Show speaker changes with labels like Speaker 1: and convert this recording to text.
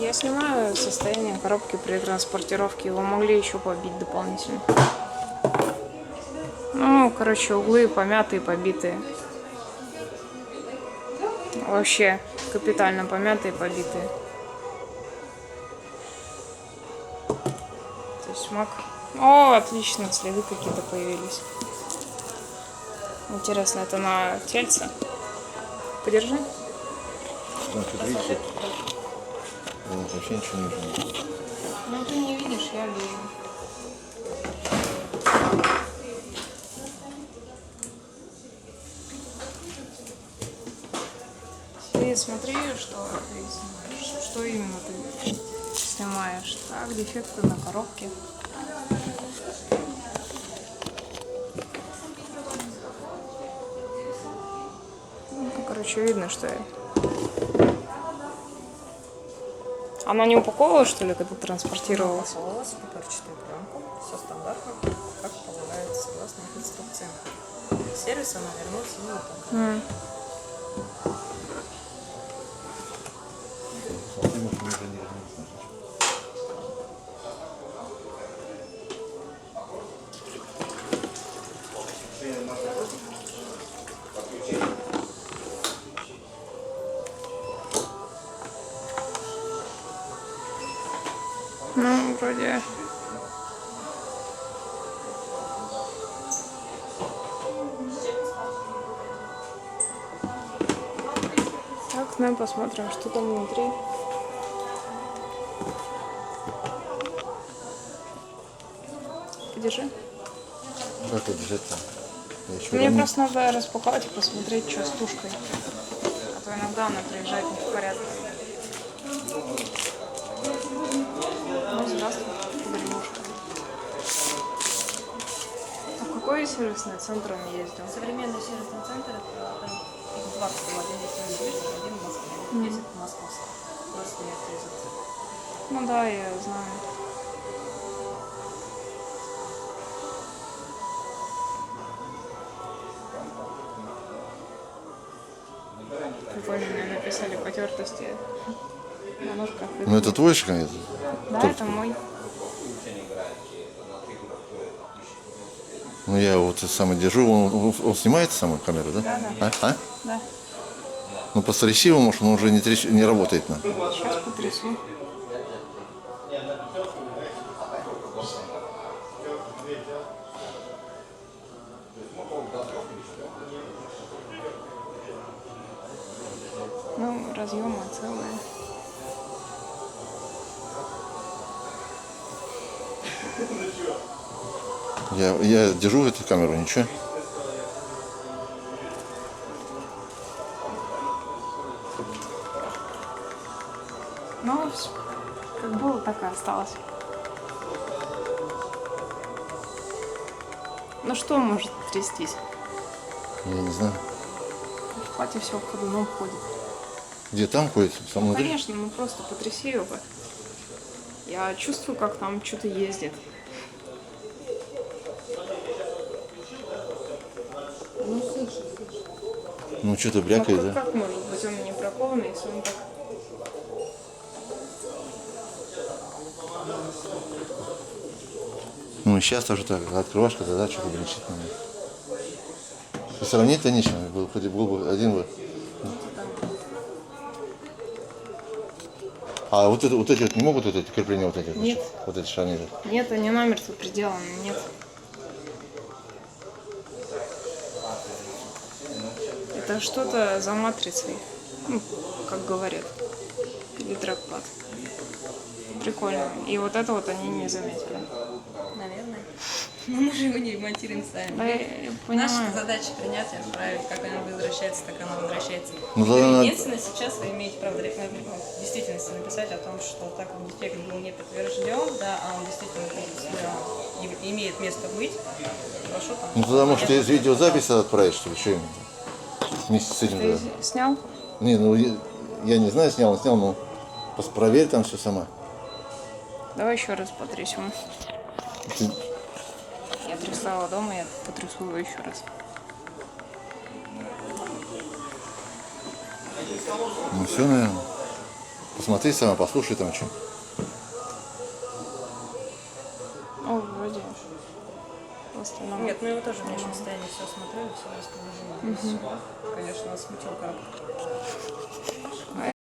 Speaker 1: Я снимаю состояние коробки при транспортировке. Его могли еще побить дополнительно. Ну, короче, углы помятые, побитые. Вообще капитально помятые, побитые. То есть маг... О, отлично, следы какие-то появились. Интересно, это на тельце? Подержи.
Speaker 2: Значит, видите? Вообще ничего не вижу.
Speaker 1: Ну, ты не видишь, я вижу. Ты смотри, что ты снимаешь. Что именно ты снимаешь. Так, дефекты на коробке. Ну, короче, видно, что я... Она не упаковывалась, что ли, когда транспортировалась?
Speaker 3: Упаковалась в пупырчатую пленку. Все стандартно, как полагается, согласно их инструкциям. Сервис она вернуться не так.
Speaker 2: Смотри, может, мы уже не вернемся.
Speaker 1: Ну, вроде... Так, ну посмотрим, что там внутри. Подержи.
Speaker 2: Как это держать-то? Я еще
Speaker 1: Мне
Speaker 2: равно-
Speaker 1: просто надо распаковать и посмотреть, что с тушкой. А то иногда она приезжает не в порядке. Ну, здравствуй, дорогушка. А в какой сервисный центр он ездил?
Speaker 3: Современный сервисный центр это их два, один в Сибирске, один в Москве. 10 в Московске. У нас не авторизация.
Speaker 1: Ну да, я знаю. Прикольно, мне написали потертости на ножках.
Speaker 2: Ну это твой шкаф?
Speaker 1: Да, это мой.
Speaker 2: Ну я вот самый держу, он снимает саму камеру, да?
Speaker 1: Да.
Speaker 2: А?
Speaker 1: Да.
Speaker 2: Ну потряси его, может, он уже не работает. На.
Speaker 1: Сейчас потрясу. Ну, разъемы целые.
Speaker 2: Я держу эту камеру, ничего.
Speaker 1: Ну, как было, так и осталось. Ну что может трястись?
Speaker 2: Я не знаю.
Speaker 1: В хате все ходуном ходит.
Speaker 2: Где там ходит? Сам
Speaker 1: Ну,
Speaker 2: внутри?
Speaker 1: конечно, ну просто потряси его. Я чувствую, как там что-то ездит.
Speaker 3: Ну, слышу.
Speaker 2: Ну что-то
Speaker 1: Ну,
Speaker 2: брякает, да?
Speaker 1: как может быть он не бракованный, если он так...
Speaker 2: Ну сейчас тоже так, открываешь, когда что-то бренчит. Сравнить-то нечего, был бы один бы. А вот эти вот не могут вот эти крепления вот эти?
Speaker 1: Нет.
Speaker 2: Вот эти шарниры?
Speaker 1: Нет, они намертво приделаны, нет. Это что-то за матрицей, ну, как говорят, или трекпад. Прикольно. И вот это вот они не заметили.
Speaker 3: Наверное. Но мы же его не ремонтируем сами.
Speaker 1: Да, я понимаю.
Speaker 3: Наша задача принять и отправить. Как оно возвращается, так оно возвращается.
Speaker 2: Ну, тогда
Speaker 3: Единственное, сейчас вы имеете право в действительности написать о том, что так как дефект был не подтвержден, да, а он действительно имеет место быть, прошу там.
Speaker 2: Ну тогда может из видеозаписи отправить, что ли, что именно? Вместе с этим,
Speaker 1: Ты
Speaker 2: да.
Speaker 1: снял?
Speaker 2: Не, ну я не знаю, снял, но проверь там все сама.
Speaker 1: Давай еще раз потрясем.
Speaker 2: Ты-
Speaker 1: Я трясала дома, я потрясу его еще раз.
Speaker 2: Ну все, наверное. посмотри сама, послушай там что.
Speaker 1: О, вроде. В остальном.
Speaker 3: Нет, мы его тоже в общем состоянии все смотрели, все расположили. Конечно, нас смутил как.